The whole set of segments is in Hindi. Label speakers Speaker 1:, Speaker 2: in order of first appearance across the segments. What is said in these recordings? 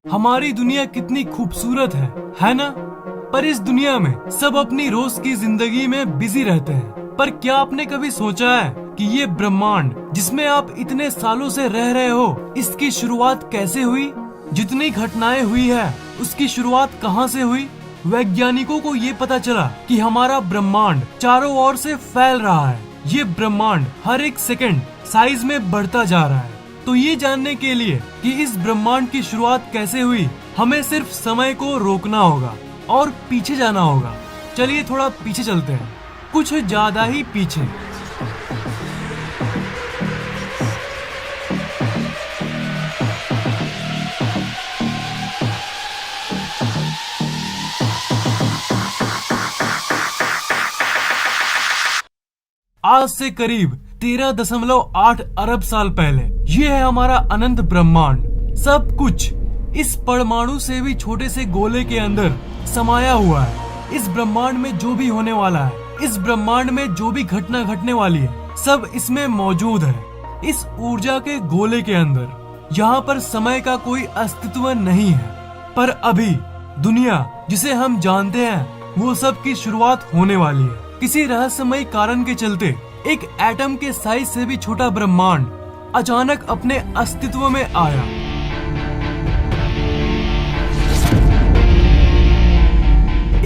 Speaker 1: हमारी दुनिया कितनी खूबसूरत है ना? पर इस दुनिया में सब अपनी रोज की जिंदगी में बिजी रहते हैं। पर क्या आपने कभी सोचा है कि ये ब्रह्मांड जिसमें आप इतने सालों से रह रहे हो, इसकी शुरुआत कैसे हुई? जितनी घटनाएं हुई है, उसकी शुरुआत कहाँ से हुई? वैज्ञानिकों को ये पता चला कि हमारा ब्रह्मांड चारों ओर से फैल रहा है। ये ब्रह्मांड हर एक सेकंड साइज में बढ़ता जा रहा है। तो ये जानने के लिए कि इस ब्रह्मांड की शुरुआत कैसे हुई, हमें सिर्फ समय को रोकना होगा और पीछे जाना होगा। चलिए थोड़ा पीछे चलते हैं, कुछ ज्यादा ही पीछे। आज से करीब 13.8 अरब साल पहले ये है हमारा अनंत ब्रह्मांड। सब कुछ इस परमाणु से भी छोटे से गोले के अंदर समाया हुआ है। इस ब्रह्मांड में जो भी होने वाला है, इस ब्रह्मांड में जो भी घटना घटने वाली है, सब इसमें मौजूद है। इस ऊर्जा के गोले के अंदर यहाँ पर समय का कोई अस्तित्व नहीं है। पर अभी दुनिया जिसे हम जानते हैं, वो सब की शुरुआत होने वाली है। किसी रहस्यमय कारण के चलते एक एटम के साइज से भी छोटा ब्रह्मांड अचानक अपने अस्तित्व में आया।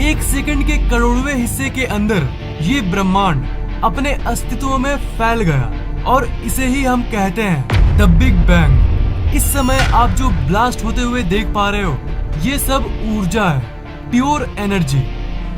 Speaker 1: एक सेकंड के करोड़वें हिस्से के अंदर ये ब्रह्मांड अपने अस्तित्व में फैल गया और इसे ही हम कहते हैं द बिग बैंग। इस समय आप जो ब्लास्ट होते हुए देख पा रहे हो, ये सब ऊर्जा है, प्योर एनर्जी।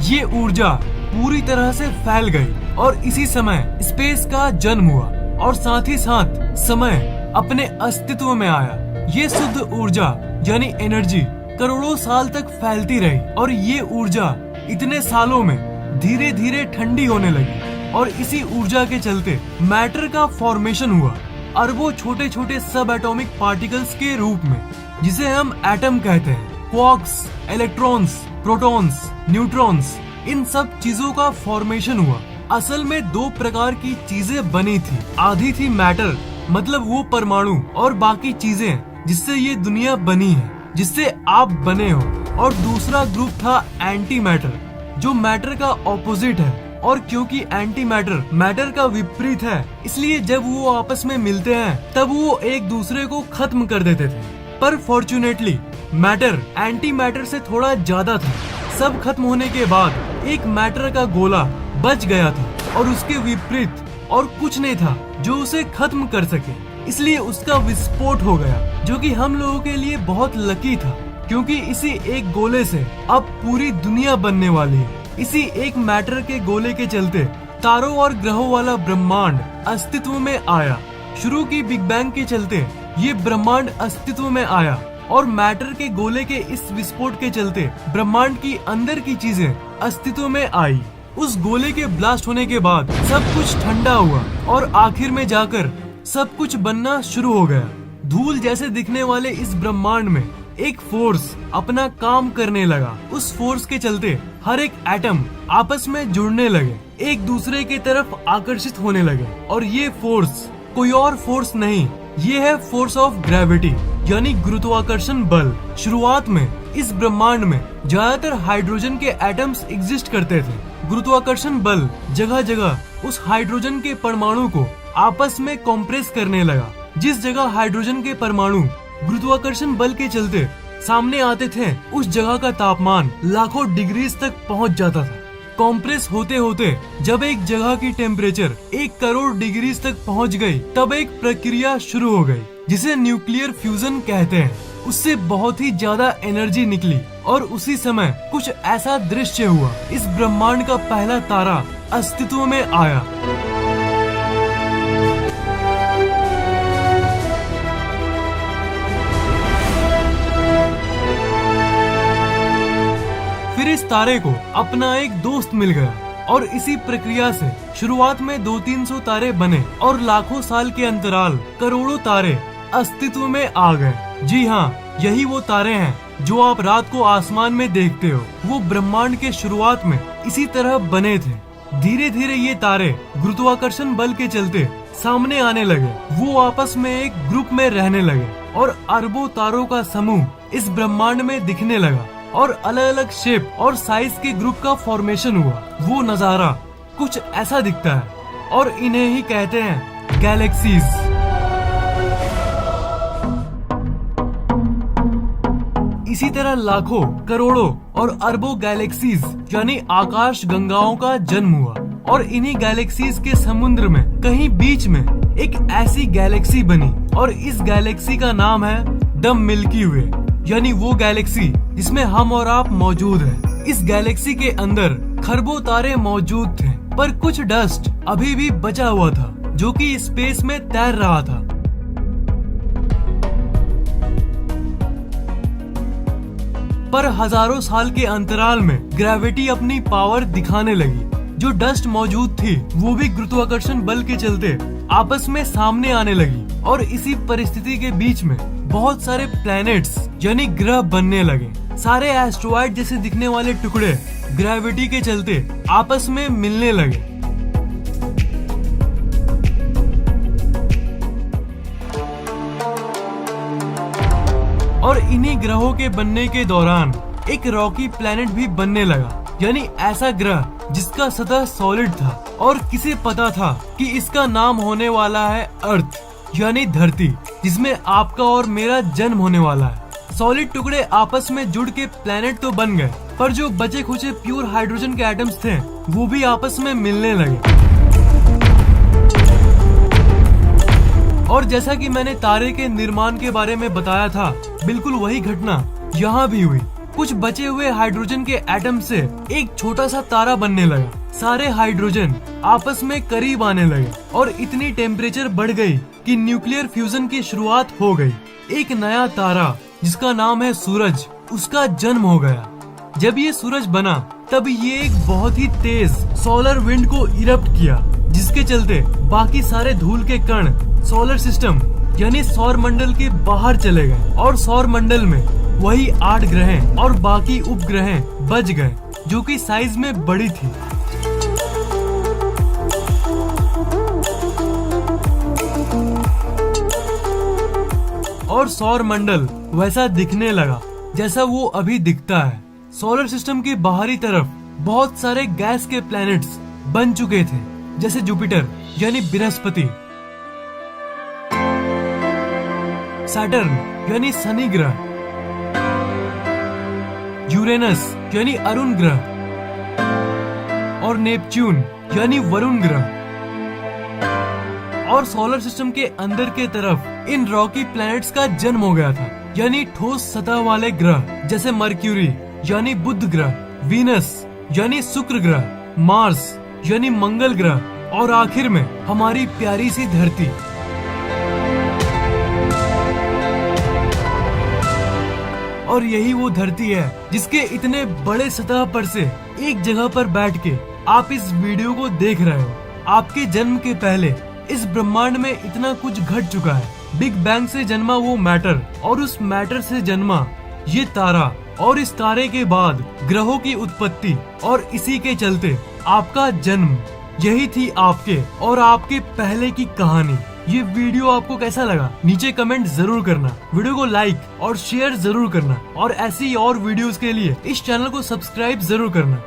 Speaker 1: ये ऊर्जा पूरी तरह से फैल गई और इसी समय स्पेस का जन्म हुआ और साथ ही साथ समय अपने अस्तित्व में आया। ये शुद्ध ऊर्जा यानी एनर्जी करोड़ों साल तक फैलती रही और ये ऊर्जा इतने सालों में धीरे धीरे ठंडी होने लगी और इसी ऊर्जा के चलते मैटर का फॉर्मेशन हुआ, अरबों छोटे छोटे सब एटॉमिक पार्टिकल्स के रूप में, जिसे हम एटम कहते हैं। क्वार्क्स, इलेक्ट्रॉन्स, प्रोटॉन्स, न्यूट्रॉन्स, इन सब चीजों का फॉर्मेशन हुआ। असल में दो प्रकार की चीजें बनी थी। आधी थी मैटर, मतलब वो परमाणु और बाकी चीजें जिससे ये दुनिया बनी है, जिससे आप बने हो। और दूसरा ग्रुप था एंटी मैटर, जो मैटर का ऑपोजिट है। और क्योंकि एंटी मैटर मैटर का विपरीत है, इसलिए जब वो आपस में मिलते हैं तब वो एक दूसरे को खत्म कर देते थे। पर फॉर्चुनेटली मैटर एंटी मैटर से थोड़ा ज्यादा था। सब खत्म होने के बाद एक मैटर का गोला बच गया था और उसके विपरीत और कुछ नहीं था जो उसे खत्म कर सके। इसलिए उसका विस्फोट हो गया, जो कि हम लोगों के लिए बहुत लकी था, क्योंकि इसी एक गोले से अब पूरी दुनिया बनने वाली है। इसी एक मैटर के गोले के चलते तारों और ग्रहों वाला ब्रह्मांड अस्तित्व में आया। शुरू की बिग बैंग के चलते ये ब्रह्मांड अस्तित्व में आया और मैटर के गोले के इस विस्फोट के चलते ब्रह्मांड की अंदर की चीजें अस्तित्व में आई। उस गोले के ब्लास्ट होने के बाद सब कुछ ठंडा हुआ और आखिर में जाकर सब कुछ बनना शुरू हो गया। धूल जैसे दिखने वाले इस ब्रह्मांड में एक फोर्स अपना काम करने लगा। उस फोर्स के चलते हर एक एटम आपस में जुड़ने लगे, एक दूसरे की तरफ आकर्षित होने लगे। और ये फोर्स कोई और फोर्स नहीं, ये है फोर्स ऑफ ग्रेविटी यानी गुरुत्वाकर्षण बल। शुरुआत में इस ब्रह्मांड में ज्यादातर हाइड्रोजन के एटम्स एग्जिस्ट करते थे। गुरुत्वाकर्षण बल जगह जगह उस हाइड्रोजन के परमाणु को आपस में कॉम्प्रेस करने लगा। जिस जगह हाइड्रोजन के परमाणु गुरुत्वाकर्षण बल के चलते सामने आते थे, उस जगह का तापमान लाखों डिग्रीज तक पहुंच जाता था। कॉम्प्रेस होते होते जब एक जगह की टेम्परेचर 1 करोड़ डिग्रीज तक पहुंच गई, तब एक प्रक्रिया शुरू हो गई जिसे न्यूक्लियर फ्यूजन कहते हैं। उससे बहुत ही ज्यादा एनर्जी निकली और उसी समय कुछ ऐसा दृश्य हुआ। इस ब्रह्मांड का पहला तारा अस्तित्व में आया। फिर इस तारे को अपना एक दोस्त मिल गया और इसी प्रक्रिया से शुरुआत में 200-300 तारे बने और लाखों साल के अंतराल करोड़ों तारे अस्तित्व में आ गए। जी हाँ, यही वो तारे हैं जो आप रात को आसमान में देखते हो। वो ब्रह्मांड के शुरुआत में इसी तरह बने थे। धीरे धीरे ये तारे गुरुत्वाकर्षण बल के चलते सामने आने लगे। वो आपस में एक ग्रुप में रहने लगे और अरबों तारों का समूह इस ब्रह्मांड में दिखने लगा और अलग अलग शेप और साइज के ग्रुप का फॉर्मेशन हुआ। वो नजारा कुछ ऐसा दिखता है और इन्हें ही कहते हैं गैलेक्सीज। इसी तरह लाखों, करोड़ों और अरबों गैलेक्सीज यानी आकाश गंगाओं का जन्म हुआ और इन्हीं गैलेक्सीज के समुद्र में कहीं बीच में एक ऐसी गैलेक्सी बनी और इस गैलेक्सी का नाम है द मिल्की वे, यानी वो गैलेक्सी जिसमें हम और आप मौजूद हैं। इस गैलेक्सी के अंदर खरबों तारे मौजूद थे, पर कुछ डस्ट अभी भी बचा हुआ था जो कि स्पेस में तैर रहा था। पर हजारों साल के अंतराल में ग्रेविटी अपनी पावर दिखाने लगी। जो डस्ट मौजूद थी वो भी गुरुत्वाकर्षण बल के चलते आपस में सामने आने लगी और इसी परिस्थिति के बीच में बहुत सारे प्लैनेट्स यानी ग्रह बनने लगे। सारे एस्ट्रॉइड जैसे दिखने वाले टुकड़े ग्रेविटी के चलते आपस में मिलने लगे। और इन्हीं ग्रहों के बनने के दौरान एक रॉकी प्लैनेट भी बनने लगा, यानी ऐसा ग्रह जिसका सतह सॉलिड था और किसे पता था कि इसका नाम होने वाला है अर्थ यानी धरती, जिसमें आपका और मेरा जन्म होने वाला है। सॉलिड टुकड़े आपस में जुड़ के प्लैनेट तो बन गए, पर जो बचे खुचे प्योर हाइड्रोजन के एटम्स थे वो भी आपस में मिलने लगे। और जैसा कि मैंने तारे के निर्माण के बारे में बताया था, बिल्कुल वही घटना यहाँ भी हुई। कुछ बचे हुए हाइड्रोजन के एटम से एक छोटा सा तारा बनने लगा। सारे हाइड्रोजन आपस में करीब आने लगे और इतनी टेम्परेचर बढ़ गई कि न्यूक्लियर फ्यूजन की शुरुआत हो गई। एक नया तारा जिसका नाम है सूरज, उसका जन्म हो गया। जब ये सूरज बना तब ये एक बहुत ही तेज सोलर विंड को इरप्ट किया, जिसके चलते बाकी सारे धूल के कण सोलर सिस्टम यानी सौर मंडल के बाहर चले गए और सौर मंडल में वही 8 ग्रह और बाकी उपग्रह बच गए जो कि साइज में बड़ी थी। और सौर मंडल वैसा दिखने लगा जैसा वो अभी दिखता है। सोलर सिस्टम के बाहरी तरफ बहुत सारे गैस के प्लैनेट्स बन चुके थे, जैसे जुपिटर यानी बृहस्पति, सैटर्न यानी शनि ग्रह, यूरेनस यानी अरुण ग्रह और नेपच्यून यानी वरुण ग्रह। और सोलर सिस्टम के अंदर के तरफ इन रॉकी प्लैनेट्स का जन्म हो गया था, यानी ठोस सतह वाले ग्रह जैसे मर्क्यूरी यानी बुध ग्रह, वीनस यानी शुक्र ग्रह, मार्स यानी मंगल ग्रह और आखिर में हमारी प्यारी सी धरती। और यही वो धरती है जिसके इतने बड़े सतह पर से एक जगह पर बैठ के आप इस वीडियो को देख रहे हो। आपके जन्म के पहले इस ब्रह्मांड में इतना कुछ घट चुका है। बिग बैंग से जन्मा वो मैटर और उस मैटर से जन्मा ये तारा और इस तारे के बाद ग्रहों की उत्पत्ति और इसी के चलते आपका जन्म। यही थी आपके और आपके पहले की कहानी। ये वीडियो आपको कैसा लगा नीचे कमेंट जरूर करना, वीडियो को लाइक और शेयर जरूर करना और ऐसी और वीडियोस के लिए इस चैनल को सब्सक्राइब जरूर करना।